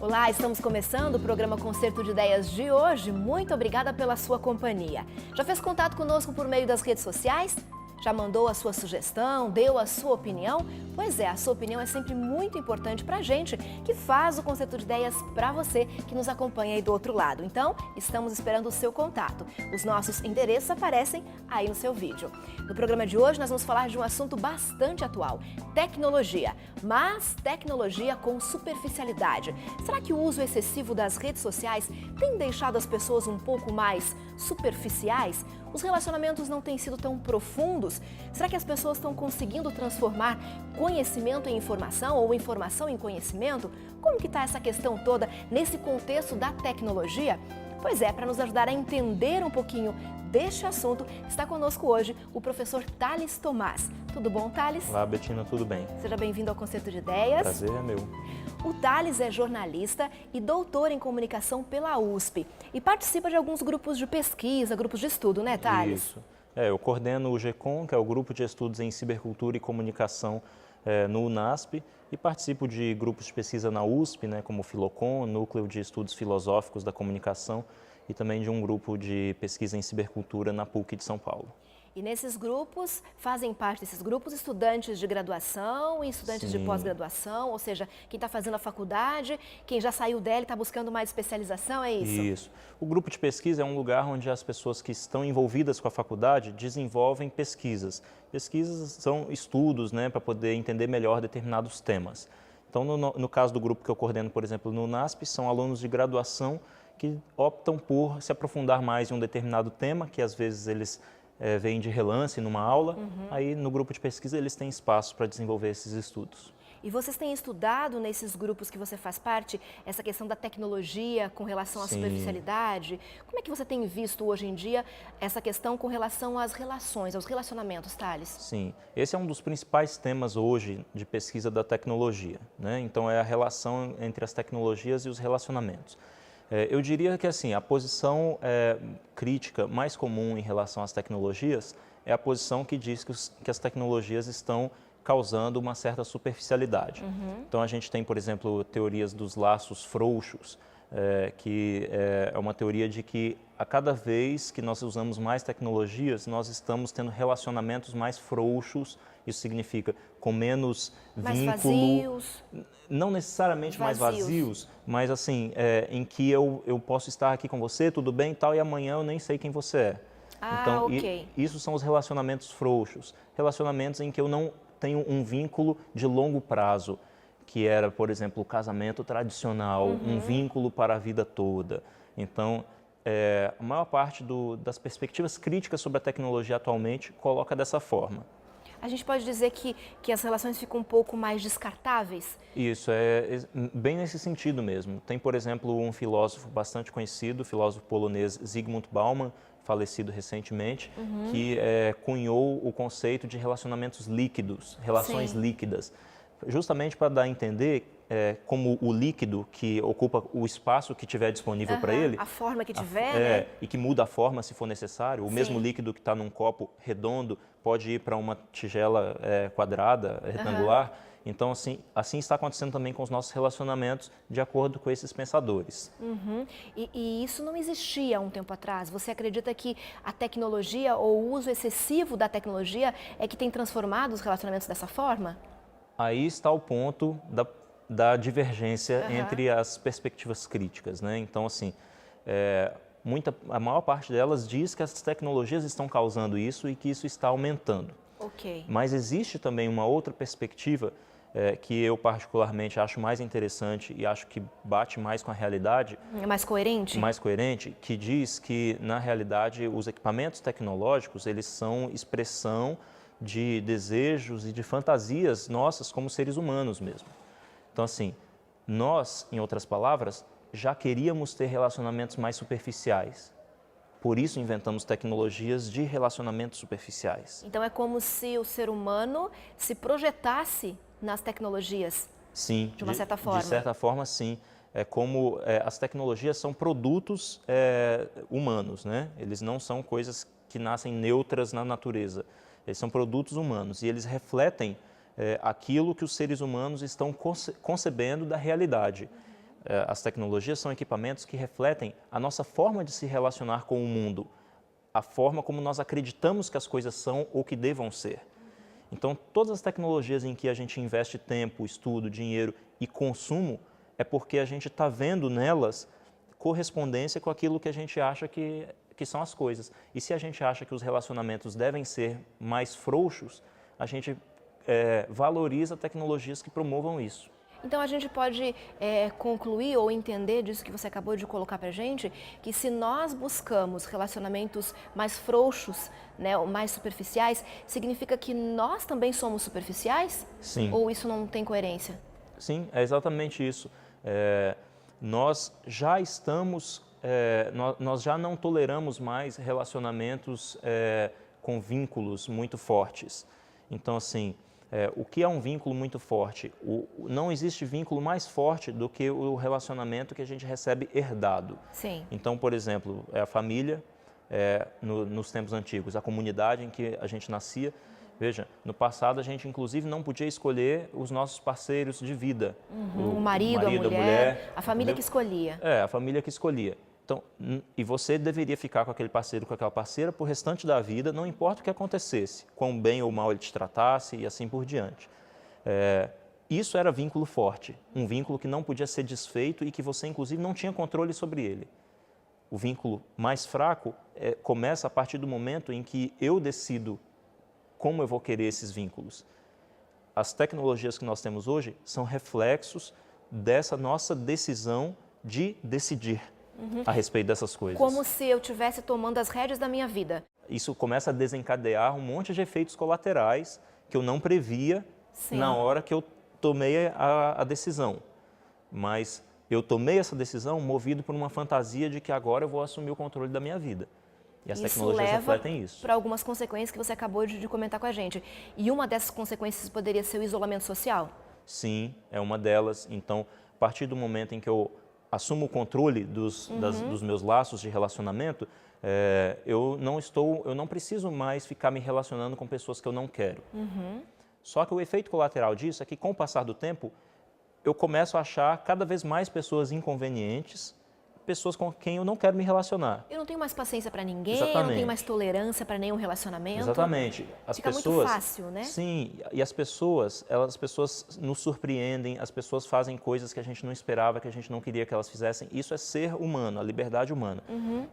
Olá, estamos começando o programa Concerto de Ideias de hoje. Muito obrigada pela sua companhia. Já fez contato conosco por meio das redes sociais? Já mandou a sua sugestão? Deu a sua opinião? Pois é, a sua opinião é sempre muito importante para a gente que faz o Concerto de Ideias para você que nos acompanha aí do outro lado. Então, estamos esperando o seu contato. Os nossos endereços aparecem aí no seu vídeo. No programa de hoje, nós vamos falar de um assunto bastante atual: tecnologia. Mas tecnologia com superficialidade. Será que o uso excessivo das redes sociais tem deixado as pessoas um pouco mais superficiais? Os relacionamentos não têm sido tão profundos? Será que as pessoas estão conseguindo transformar conhecimento em informação ou informação em conhecimento? Como que está essa questão toda nesse contexto da tecnologia? Pois é, para nos ajudar a entender um pouquinho deste assunto, está conosco hoje o professor Thales Tomás. Tudo bom, Thales? Olá, Betina, tudo bem? Seja bem-vindo ao Concerto de Ideias. Prazer é meu. O Thales é jornalista e doutor em comunicação pela USP e participa de alguns grupos de pesquisa, grupos de estudo, né, Thales? Isso. Eu coordeno o GECOM, que é o Grupo de Estudos em Cibercultura e Comunicação no UNASP, e participo de grupos de pesquisa na USP, né, como o Filocom, Núcleo de Estudos Filosóficos da Comunicação, e também de um grupo de pesquisa em cibercultura na PUC de São Paulo. E nesses grupos, fazem parte desses grupos estudantes de graduação e estudantes de pós-graduação, ou seja, quem está fazendo a faculdade, quem já saiu dela e está buscando mais especialização, é isso? Isso. O grupo de pesquisa é um lugar onde as pessoas que estão envolvidas com a faculdade desenvolvem pesquisas. Pesquisas são estudos, né, para poder entender melhor determinados temas. Então, no caso do grupo que eu coordeno, por exemplo, no UNASP, são alunos de graduação que optam por se aprofundar mais em um determinado tema, que às vezes eles vêm de relance numa aula, aí no grupo de pesquisa eles têm espaço para desenvolver esses estudos. E vocês têm estudado nesses grupos que você faz parte, essa questão da tecnologia com relação à superficialidade? Como é que você tem visto hoje em dia essa questão com relação às relações, aos relacionamentos, Thales? Sim, esse é um dos principais temas hoje de pesquisa da tecnologia, né? Então é a relação entre as tecnologias e os relacionamentos. Eu diria que assim, a posição crítica mais comum em relação às tecnologias é a posição que diz que as tecnologias estão causando uma certa superficialidade. Então a gente tem, por exemplo, teorias dos laços frouxos, que é uma teoria de que a cada vez que nós usamos mais tecnologias, nós estamos tendo relacionamentos mais frouxos. Isso significa com menos mais vínculo, vazios. Não necessariamente mais vazios, mas assim, em que eu posso estar aqui com você, tudo bem e tal, e amanhã eu nem sei quem você é. Então, ok. isso são os relacionamentos frouxos, relacionamentos em que eu não tenho um vínculo de longo prazo, que era, por exemplo, o casamento tradicional, um vínculo para a vida toda. Então, a maior parte das perspectivas críticas sobre a tecnologia atualmente coloca dessa forma. A gente pode dizer que as relações ficam um pouco mais descartáveis? Isso, é bem nesse sentido mesmo. Tem, por exemplo, um filósofo bastante conhecido, o filósofo polonês Zygmunt Bauman, falecido recentemente, que cunhou o conceito de relacionamentos líquidos, relações líquidas, justamente para dar a entender como o líquido que ocupa o espaço que tiver disponível para ele, a forma que tiver, né? E que muda a forma se for necessário. O mesmo líquido que está num copo redondo pode ir para uma tigela quadrada, retangular. Então, assim está acontecendo também com os nossos relacionamentos, de acordo com esses pensadores. E isso não existia há um tempo atrás? Você acredita que a tecnologia ou o uso excessivo da tecnologia é que tem transformado os relacionamentos dessa forma? Aí está o ponto da divergência entre as perspectivas críticas, né? Então, assim, a maior parte delas diz que as tecnologias estão causando isso e que isso está aumentando. Ok. Mas existe também uma outra perspectiva que eu particularmente acho mais interessante e acho que bate mais com a realidade. É mais coerente? Mais coerente, que diz que, na realidade, os equipamentos tecnológicos, eles são expressão de desejos e de fantasias nossas como seres humanos mesmo. Então, assim, nós, em outras palavras, já queríamos ter relacionamentos mais superficiais. Por isso inventamos tecnologias de relacionamentos superficiais. Então é como se o ser humano se projetasse nas tecnologias. Sim, de uma certa forma. De certa forma, sim. É como as tecnologias são produtos humanos, né? Eles não são coisas que nascem neutras na natureza. Eles são produtos humanos e eles refletem aquilo que os seres humanos estão concebendo da realidade. as tecnologias são equipamentos que refletem a nossa forma de se relacionar com o mundo, a forma como nós acreditamos que as coisas são ou que devam ser. Então, todas as tecnologias em que a gente investe tempo, estudo, dinheiro e consumo, é porque a gente está vendo nelas correspondência com aquilo que a gente acha que são as coisas. E se a gente acha que os relacionamentos devem ser mais frouxos, a gente valoriza tecnologias que promovam isso. Então a gente pode concluir ou entender disso que você acabou de colocar para a gente, que se nós buscamos relacionamentos mais frouxos, né, ou mais superficiais, significa que nós também somos superficiais? Sim. Ou isso não tem coerência? Sim, é exatamente isso. Nós já estamos, nós já não toleramos mais relacionamentos com vínculos muito fortes. Então, assim, o que é um vínculo muito forte? Não existe vínculo mais forte do que o relacionamento que a gente recebe herdado. Sim. Então, por exemplo, a família, nos tempos antigos, a comunidade em que a gente nascia. Veja, no passado a gente inclusive não podia escolher os nossos parceiros de vida. O marido, a mulher, a família, entendeu? Que escolhia. A família que escolhia. Então, e você deveria ficar com aquele parceiro, com aquela parceira, por restante da vida, não importa o que acontecesse, quão bem ou mal ele te tratasse e assim por diante. Isso era vínculo forte, um vínculo que não podia ser desfeito e que você, inclusive, não tinha controle sobre ele. O vínculo mais fraco começa a partir do momento em que eu decido como eu vou querer esses vínculos. As tecnologias que nós temos hoje são reflexos dessa nossa decisão de decidir a respeito dessas coisas. Como se eu estivesse tomando as rédeas da minha vida. Isso começa a desencadear um monte de efeitos colaterais que eu não previa na hora que eu tomei a decisão. Mas eu tomei essa decisão movido por uma fantasia de que agora eu vou assumir o controle da minha vida. E as tecnologias refletem isso. Para algumas consequências que você acabou de comentar com a gente. E uma dessas consequências poderia ser o isolamento social? Sim, é uma delas. Então, a partir do momento em que eu assumo o controle dos meus laços de relacionamento, eu não preciso mais ficar me relacionando com pessoas que eu não quero. Só que o efeito colateral disso é que, com o passar do tempo, eu começo a achar cada vez mais pessoas inconvenientes, pessoas com quem eu não quero me relacionar. Eu não tenho mais paciência para ninguém, Exatamente. Eu não tenho mais tolerância para nenhum relacionamento. Exatamente. Fica muito fácil, né? Sim, e as pessoas nos surpreendem, as pessoas fazem coisas que a gente não esperava, que a gente não queria que elas fizessem. Isso é ser humano, a liberdade humana.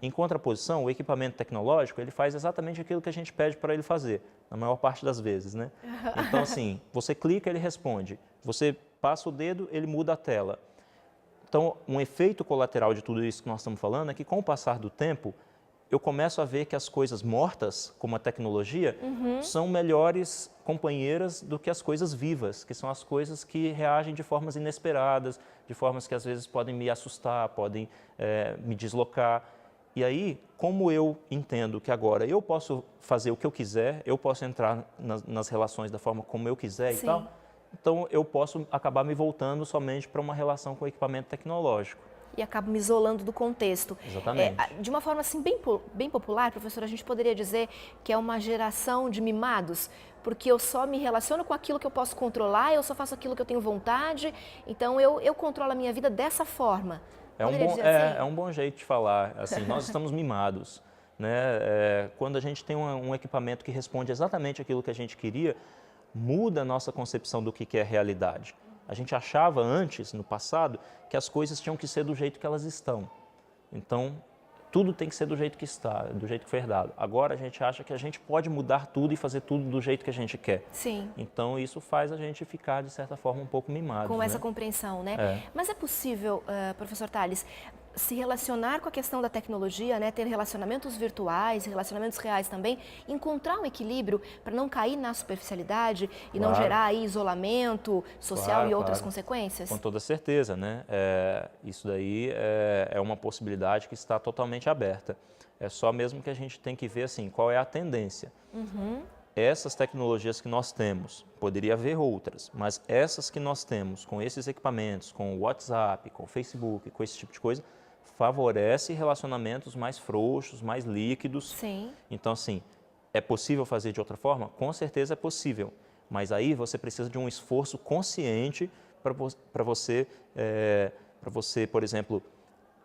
Em contraposição, o equipamento tecnológico, ele faz exatamente aquilo que a gente pede para ele fazer, na maior parte das vezes, né? Então, assim, você clica, ele responde. Você passa o dedo, ele muda a tela. Então, um efeito colateral de tudo isso que nós estamos falando é que, com o passar do tempo, eu começo a ver que as coisas mortas, como a tecnologia, são melhores companheiras do que as coisas vivas, que são as coisas que reagem de formas inesperadas, de formas que às vezes podem me assustar, podem me deslocar. E aí, como eu entendo que agora eu posso fazer o que eu quiser, eu posso entrar nas relações da forma como eu quiser e tal, então eu posso acabar me voltando somente para uma relação com o equipamento tecnológico. E acabo me isolando do contexto. Exatamente. De uma forma assim bem popular, professor, a gente poderia dizer que é uma geração de mimados, porque eu só me relaciono com aquilo que eu posso controlar, eu só faço aquilo que eu tenho vontade, então eu controlo a minha vida dessa forma. É um bom jeito de falar. Assim, nós estamos mimados, né? Quando a gente tem um equipamento que responde exatamente aquilo que a gente queria, muda a nossa concepção do que é realidade. A gente achava antes, no passado, que as coisas tinham que ser do jeito que elas estão. Então, tudo tem que ser do jeito que está, do jeito que foi herdado. Agora a gente acha que a gente pode mudar tudo e fazer tudo do jeito que a gente quer. Sim. Então, isso faz a gente ficar, de certa forma, um pouco mimado. Com essa compreensão, né? Mas é possível, professor Tales, se relacionar com a questão da tecnologia, né, ter relacionamentos virtuais, relacionamentos reais também, encontrar um equilíbrio para não cair na superficialidade e não gerar aí isolamento social e outras consequências? Com toda certeza, né? Isso daí é uma possibilidade que está totalmente aberta. É só mesmo que a gente tem que ver assim, qual é a tendência. Essas tecnologias que nós temos, poderia haver outras, mas essas que nós temos com esses equipamentos, com o WhatsApp, com o Facebook, com esse tipo de coisa, favorece relacionamentos mais frouxos, mais líquidos. Sim. Então, assim, é possível fazer de outra forma? Com certeza é possível, mas aí você precisa de um esforço consciente para você para você, por exemplo,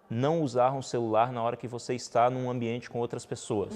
não usar um celular na hora que você está num ambiente com outras pessoas.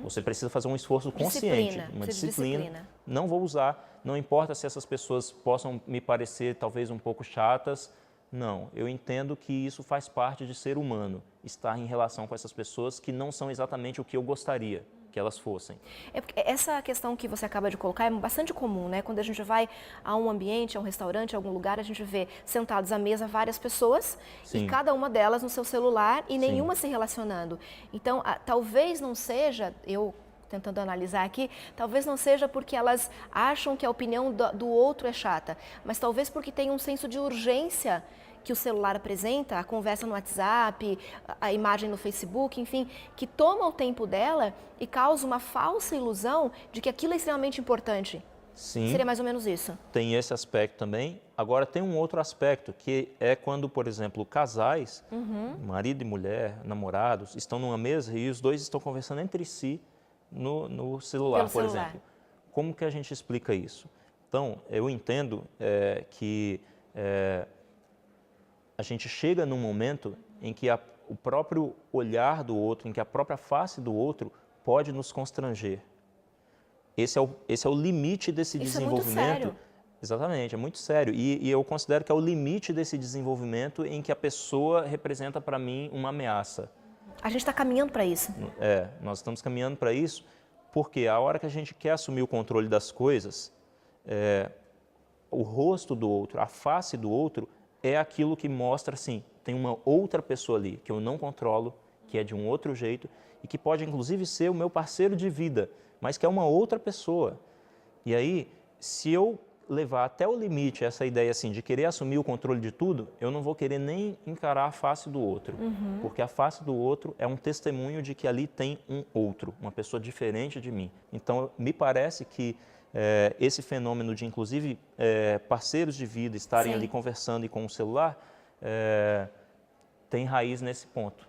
Você precisa fazer um esforço consciente, uma disciplina. Não vou usar, não importa se essas pessoas possam me parecer talvez um pouco chatas. Não, eu entendo que isso faz parte de ser humano, estar em relação com essas pessoas que não são exatamente o que eu gostaria que elas fossem. É porque essa questão que você acaba de colocar é bastante comum, né? Quando a gente vai a um ambiente, a um restaurante, a algum lugar, a gente vê sentados à mesa várias pessoas e cada uma delas no seu celular e nenhuma se relacionando. Então, talvez não seja, eu tentando analisar aqui, talvez não seja porque elas acham que a opinião do outro é chata, mas talvez porque tem um senso de urgência que o celular apresenta, a conversa no WhatsApp, a imagem no Facebook, enfim, que toma o tempo dela e causa uma falsa ilusão de que aquilo é extremamente importante. Sim. Seria mais ou menos isso. Tem esse aspecto também. Agora tem um outro aspecto, que é quando, por exemplo, casais, marido e mulher, namorados, estão numa mesa e os dois estão conversando entre si no celular, por exemplo. Como que a gente explica isso? Então, eu entendo que a gente chega num momento em que o próprio olhar do outro, em que a própria face do outro pode nos constranger. Esse é o limite desse desenvolvimento. É muito sério. Exatamente, é muito sério. E eu considero que é o limite desse desenvolvimento em que a pessoa representa para mim uma ameaça. A gente está caminhando para isso. Nós estamos caminhando para isso porque a hora que a gente quer assumir o controle das coisas, o rosto do outro, a face do outro, é aquilo que mostra, assim, tem uma outra pessoa ali que eu não controlo, que é de um outro jeito e que pode, inclusive, ser o meu parceiro de vida, mas que é uma outra pessoa. E aí, se eu levar até o limite essa ideia, assim, de querer assumir o controle de tudo, eu não vou querer nem encarar a face do outro, porque a face do outro é um testemunho de que ali tem um outro, uma pessoa diferente de mim. Então, me parece que esse fenômeno de, inclusive, parceiros de vida estarem ali conversando e com o celular, tem raiz nesse ponto.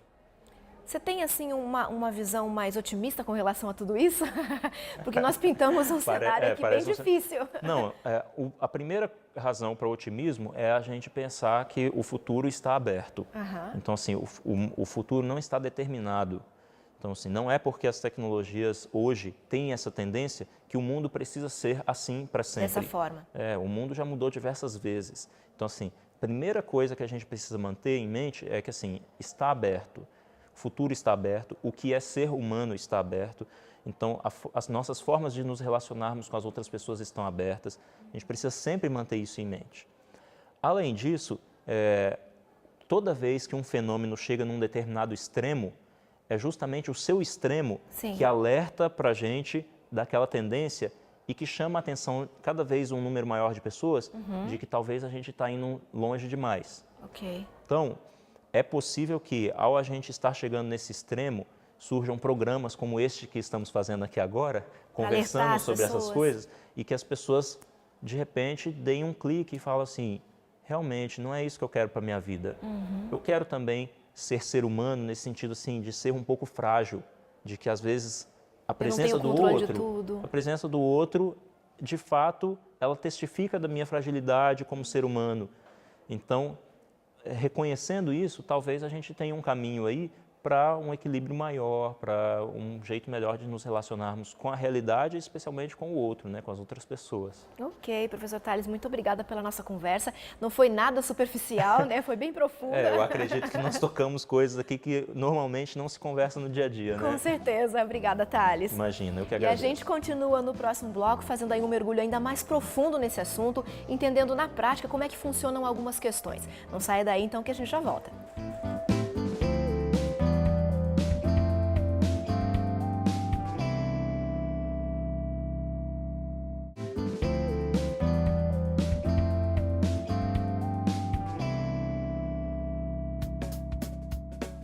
Você tem, assim, uma visão mais otimista com relação a tudo isso? Porque nós pintamos um cenário aqui bem difícil. Não, a primeira razão para o otimismo é a gente pensar que o futuro está aberto. Então, assim, o futuro não está determinado. Então, assim, não é porque as tecnologias hoje têm essa tendência que o mundo precisa ser assim para sempre. Dessa forma. O mundo já mudou diversas vezes. Então, assim, a primeira coisa que a gente precisa manter em mente é que, assim, está aberto. O futuro está aberto, o que é ser humano está aberto. Então, as nossas formas de nos relacionarmos com as outras pessoas estão abertas. A gente precisa sempre manter isso em mente. Além disso, toda vez que um fenômeno chega num determinado extremo, é justamente o seu extremo que alerta para a gente daquela tendência e que chama a atenção cada vez um número maior de pessoas de que talvez a gente está indo longe demais. Então, é possível que, ao a gente estar chegando nesse extremo, surjam programas como este que estamos fazendo aqui agora, conversando sobre essas coisas, e que as pessoas, de repente, deem um clique e falam assim, realmente, não é isso que eu quero para a minha vida. Eu quero também ser humano nesse sentido, assim, de ser um pouco frágil, de que, às vezes, a presença do outro, de fato, ela testifica da minha fragilidade como ser humano. Então, reconhecendo isso, talvez a gente tenha um caminho aí para um equilíbrio maior, para um jeito melhor de nos relacionarmos com a realidade, especialmente com o outro, né, com as outras pessoas. Ok, professor Tales, muito obrigada pela nossa conversa. Não foi nada superficial, né? Foi bem profunda. Eu acredito que nós tocamos coisas aqui que normalmente não se conversa no dia a dia, né? Com certeza. Obrigada, Tales. Imagina, eu que agradeço. E a gente continua no próximo bloco fazendo aí um mergulho ainda mais profundo nesse assunto, entendendo na prática como é que funcionam algumas questões. Não saia daí então que a gente já volta.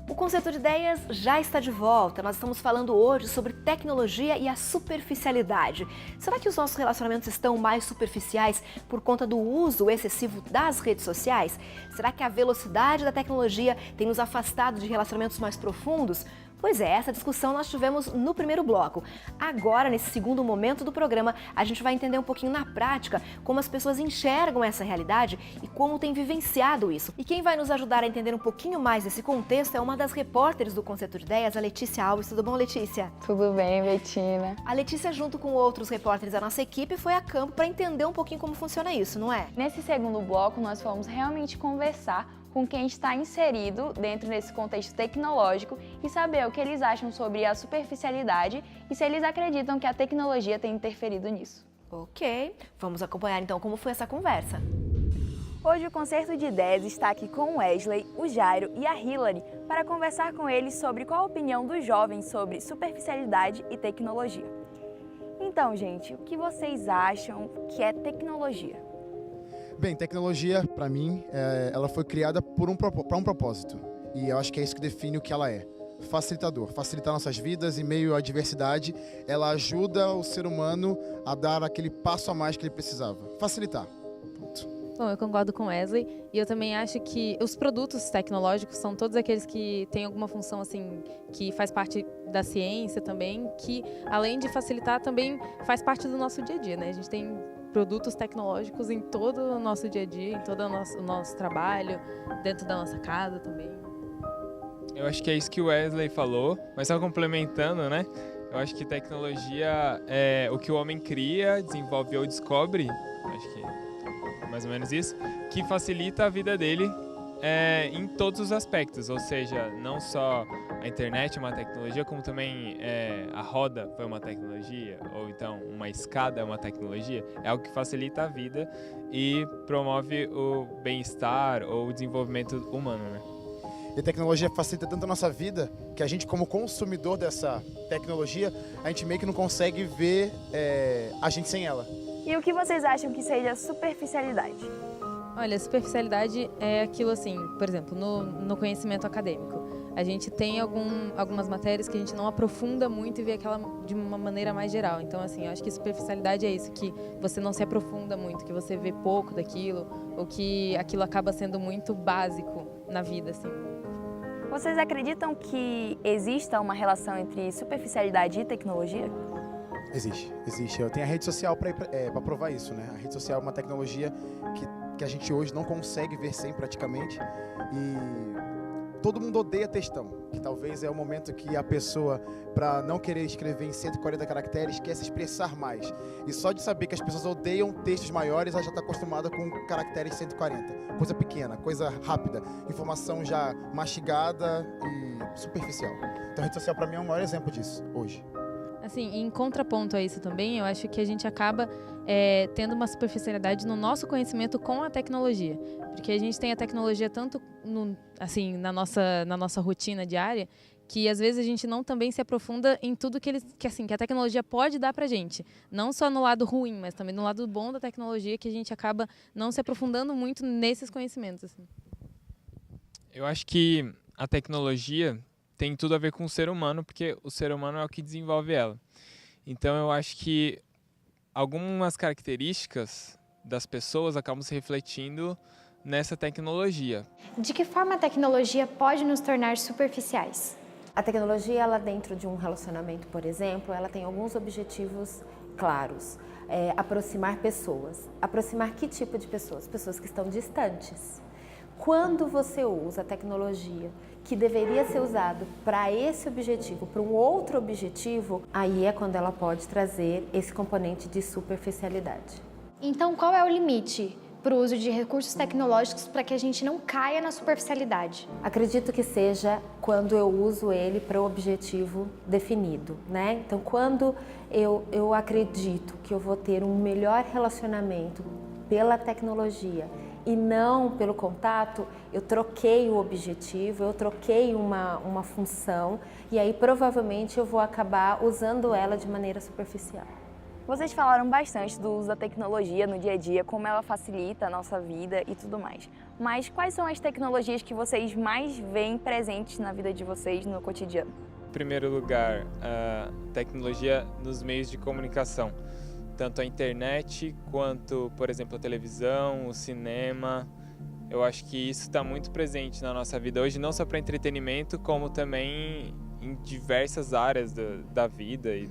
O Concerto de Ideias já está de volta. Nós estamos falando hoje sobre tecnologia e a superficialidade. Será que os nossos relacionamentos estão mais superficiais por conta do uso excessivo das redes sociais? Será que a velocidade da tecnologia tem nos afastado de relacionamentos mais profundos? Pois é, essa discussão nós tivemos no primeiro bloco. Agora, nesse segundo momento do programa, a gente vai entender um pouquinho na prática como as pessoas enxergam essa realidade e como tem vivenciado isso. E quem vai nos ajudar a entender um pouquinho mais desse contexto é uma das repórteres do Concerto de Ideias, a Letícia Alves. Tudo bom, Letícia? Tudo bem, Betina. A Letícia, junto com outros repórteres da nossa equipe, foi a campo para entender um pouquinho como funciona isso, não é? Nesse segundo bloco, nós fomos realmente conversar com quem está inserido dentro desse contexto tecnológico e saber o que eles acham sobre a superficialidade e se eles acreditam que a tecnologia tem interferido nisso. Ok, vamos acompanhar então como foi essa conversa. Hoje o Concerto de Ideias está aqui com o Wesley, o Jairo e a Hilary para conversar com eles sobre qual a opinião dos jovens sobre superficialidade e tecnologia. Então, gente, o que vocês acham que é tecnologia? Bem, tecnologia, para mim, ela foi criada para um propósito. E eu acho que é isso que define o que ela é. Facilitador. Facilitar nossas vidas em meio à diversidade. Ela ajuda o ser humano a dar aquele passo a mais que ele precisava. Facilitar. Ponto. Bom, eu concordo com Wesley e eu também acho que os produtos tecnológicos são todos aqueles que têm alguma função assim, que faz parte da ciência também, que além de facilitar também faz parte do nosso dia a dia, né? A gente tem produtos tecnológicos em todo o nosso dia a dia, em todo o nosso trabalho, dentro da nossa casa também. Eu acho que é isso que o Wesley falou, mas só complementando, né? Eu acho que tecnologia é o que o homem cria, desenvolve ou descobre, acho que é mais ou menos isso, que facilita a vida dele em todos os aspectos, ou seja, não só a internet é uma tecnologia, como também a roda foi uma tecnologia, ou então uma escada é uma tecnologia, é algo que facilita a vida e promove o bem-estar ou o desenvolvimento humano, né? E a tecnologia facilita tanto a nossa vida que a gente, como consumidor dessa tecnologia, a gente meio que não consegue ver a gente sem ela. E o que vocês acham que seja superficialidade? Olha, superficialidade é aquilo assim, por exemplo, no conhecimento acadêmico. A gente tem algumas matérias que a gente não aprofunda muito e vê aquela de uma maneira mais geral. Então, assim, eu acho que superficialidade é isso, que você não se aprofunda muito, que você vê pouco daquilo, ou que aquilo acaba sendo muito básico na vida, assim. Vocês acreditam que exista uma relação entre superficialidade e tecnologia? Existe. Eu tenho a rede social para provar isso, né? A rede social é uma tecnologia que a gente hoje não consegue ver sem praticamente. E todo mundo odeia textão, que talvez é o momento que a pessoa, para não querer escrever em 140 caracteres, quer se expressar mais. E só de saber que as pessoas odeiam textos maiores, ela já está acostumada com caracteres 140. Coisa pequena, coisa rápida, informação já mastigada e superficial. Então a rede social para mim é o maior exemplo disso, hoje. Assim, em contraponto a isso também, eu acho que a gente acaba tendo uma superficialidade no nosso conhecimento com a tecnologia. Porque a gente tem a tecnologia tanto na nossa rotina diária, que às vezes a gente não também se aprofunda em tudo que a tecnologia pode dar pra gente. Não só no lado ruim, mas também no lado bom da tecnologia, que a gente acaba não se aprofundando muito nesses conhecimentos. Assim. Eu acho que a tecnologia tem tudo a ver com o ser humano, porque o ser humano é o que desenvolve ela. Então eu acho que algumas características das pessoas acabam se refletindo nessa tecnologia. De que forma a tecnologia pode nos tornar superficiais? A tecnologia, ela dentro de um relacionamento, por exemplo, ela tem alguns objetivos claros. Aproximar pessoas. Aproximar que tipo de pessoas? Pessoas que estão distantes. Quando você usa a tecnologia que deveria ser usado para esse objetivo, para um outro objetivo, aí é quando ela pode trazer esse componente de superficialidade. Então, qual é o limite para o uso de recursos tecnológicos para que a gente não caia na superficialidade? Acredito que seja quando eu uso ele para um objetivo definido, né? Então, quando eu acredito que eu vou ter um melhor relacionamento pela tecnologia e não pelo contato, eu troquei o objetivo, eu troquei uma função e aí provavelmente eu vou acabar usando ela de maneira superficial. Vocês falaram bastante do uso da tecnologia no dia a dia, como ela facilita a nossa vida e tudo mais. Mas quais são as tecnologias que vocês mais veem presentes na vida de vocês no cotidiano? Em primeiro lugar, a tecnologia nos meios de comunicação. Tanto a internet quanto, por exemplo, a televisão, o cinema. Eu acho que isso está muito presente na nossa vida hoje, não só para entretenimento, como também em diversas áreas da vida e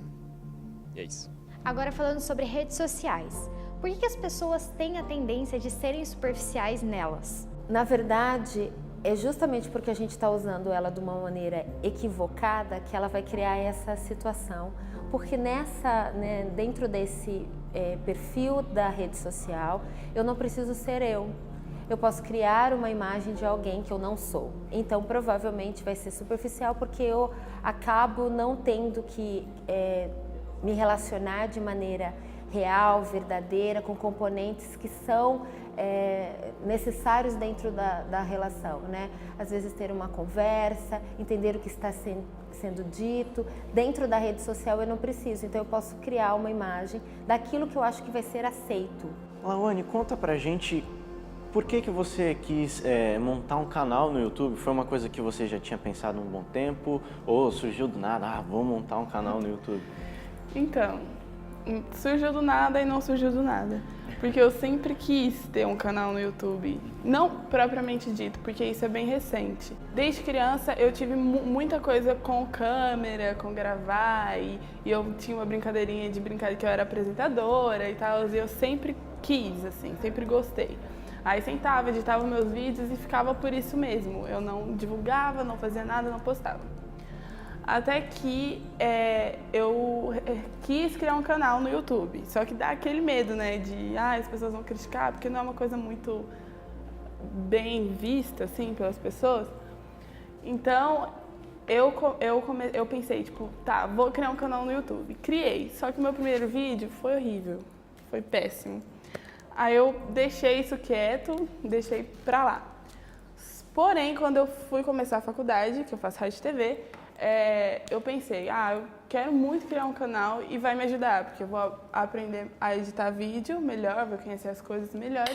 é isso. Agora falando sobre redes sociais, por que as pessoas têm a tendência de serem superficiais nelas? Na verdade, é justamente porque a gente está usando ela de uma maneira equivocada que ela vai criar essa situação. Porque dentro desse perfil da rede social, eu não preciso ser eu. Eu posso criar uma imagem de alguém que eu não sou. Então, provavelmente vai ser superficial porque eu acabo não tendo que me relacionar de maneira real, verdadeira, com componentes que são necessários dentro da relação, né? Às vezes ter uma conversa, entender o que está sendo dito. Dentro da rede social eu não preciso, então eu posso criar uma imagem daquilo que eu acho que vai ser aceito. Lawane, conta pra gente por que você quis montar um canal no YouTube. Foi uma coisa que você já tinha pensado há um bom tempo ou surgiu do nada, vou montar um canal no YouTube? Então, surgiu do nada e não surgiu do nada. Porque eu sempre quis ter um canal no YouTube, não propriamente dito, porque isso é bem recente. Desde criança eu tive muita coisa com câmera, com gravar, e eu tinha uma brincadeirinha de brincar que eu era apresentadora e tal, e eu sempre quis, assim, sempre gostei. Aí sentava, editava meus vídeos e ficava por isso mesmo. Eu não divulgava, não fazia nada, não postava. Até que eu quis criar um canal no YouTube, só que dá aquele medo, né, de as pessoas vão criticar, porque não é uma coisa muito bem vista, assim, pelas pessoas. Então, eu pensei, tipo, tá, vou criar um canal no YouTube. Criei, só que o meu primeiro vídeo foi horrível, foi péssimo. Aí eu deixei isso quieto, deixei pra lá. Porém, quando eu fui começar a faculdade, que eu faço rádio e TV, eu pensei, eu quero muito criar um canal e vai me ajudar, porque eu vou aprender a editar vídeo melhor, vou conhecer as coisas melhor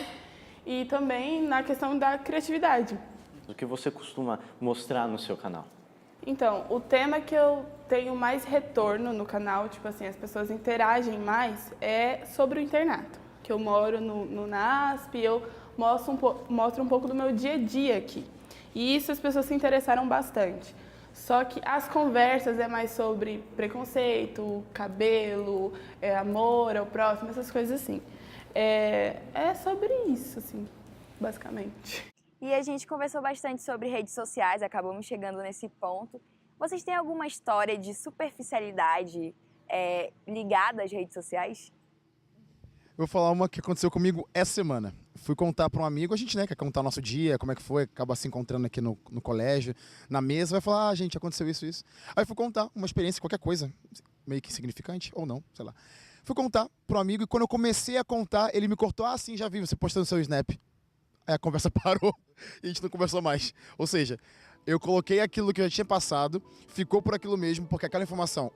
e também na questão da criatividade. O que você costuma mostrar no seu canal? Então, o tema que eu tenho mais retorno no canal, tipo assim, as pessoas interagem mais, é sobre o internato. Que eu moro no NASP e eu mostro um pouco do meu dia a dia aqui. E isso as pessoas se interessaram bastante. Só que as conversas é mais sobre preconceito, cabelo, amor ao próximo, essas coisas assim. É sobre isso, assim, basicamente. E a gente conversou bastante sobre redes sociais, acabamos chegando nesse ponto. Vocês têm alguma história de superficialidade ligada às redes sociais? Eu vou falar uma que aconteceu comigo essa semana. Fui contar para um amigo, a gente, né, quer contar o nosso dia, como é que foi, acaba se encontrando aqui no colégio, na mesa, vai falar, gente, aconteceu isso, isso. Aí fui contar uma experiência, qualquer coisa, meio que insignificante, ou não, sei lá. Fui contar para um amigo e quando eu comecei a contar, ele me cortou, sim, já vi, você postando seu Snap. Aí a conversa parou e a gente não conversou mais. Ou seja, eu coloquei aquilo que eu já tinha passado, ficou por aquilo mesmo, porque aquela informação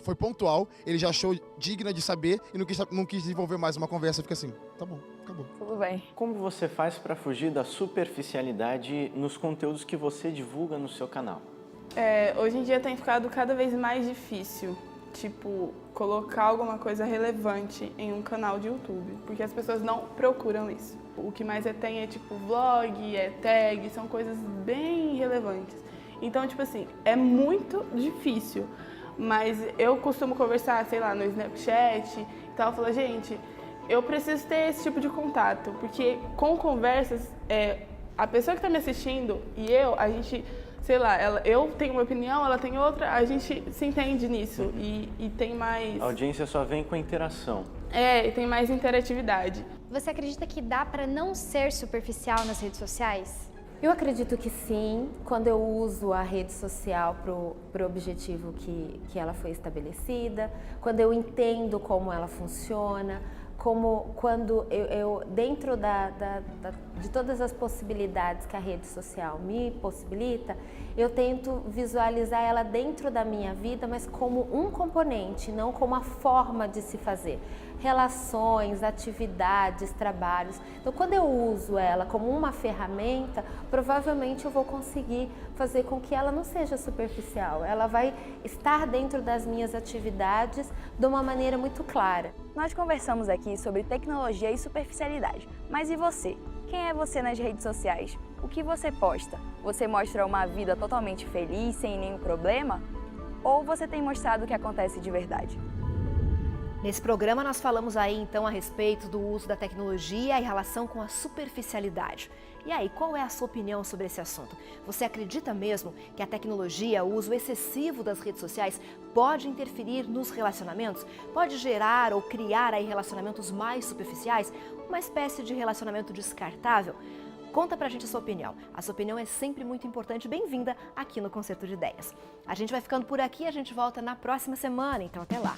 foi pontual, ele já achou digna de saber e não quis desenvolver mais uma conversa. Fica assim, tá bom, acabou. Tudo bem. Como você faz para fugir da superficialidade nos conteúdos que você divulga no seu canal? Hoje em dia tem ficado cada vez mais difícil, tipo, colocar alguma coisa relevante em um canal de YouTube, porque as pessoas não procuram isso. O que mais tem é tipo vlog, tag, são coisas bem relevantes. Então, tipo assim, é muito difícil, mas eu costumo conversar, sei lá, no Snapchat e tal, eu falo, gente, eu preciso ter esse tipo de contato, porque com conversas, a pessoa que está me assistindo e a gente, sei lá, eu tenho uma opinião, ela tem outra, a gente se entende nisso e tem mais... A audiência só vem com a interação. E tem mais interatividade. Você acredita que dá para não ser superficial nas redes sociais? Eu acredito que sim, quando eu uso a rede social para o objetivo que ela foi estabelecida, quando eu entendo como ela funciona, quando eu dentro de todas as possibilidades que a rede social me possibilita, eu tento visualizar ela dentro da minha vida, mas como um componente, não como a forma de se fazer. Relações, atividades, trabalhos. Então, quando eu uso ela como uma ferramenta, provavelmente eu vou conseguir fazer com que ela não seja superficial. Ela vai estar dentro das minhas atividades de uma maneira muito clara. Nós conversamos aqui sobre tecnologia e superficialidade. Mas e você? Quem é você nas redes sociais? O que você posta? Você mostra uma vida totalmente feliz, sem nenhum problema? Ou você tem mostrado o que acontece de verdade? Nesse programa nós falamos aí então a respeito do uso da tecnologia em relação com a superficialidade. E aí, qual é a sua opinião sobre esse assunto? Você acredita mesmo que a tecnologia, o uso excessivo das redes sociais pode interferir nos relacionamentos? Pode gerar ou criar aí relacionamentos mais superficiais? Uma espécie de relacionamento descartável? Conta pra gente a sua opinião. A sua opinião é sempre muito importante. Bem-vinda aqui no Concerto de Ideias. A gente vai ficando por aqui, a gente volta na próxima semana, então até lá.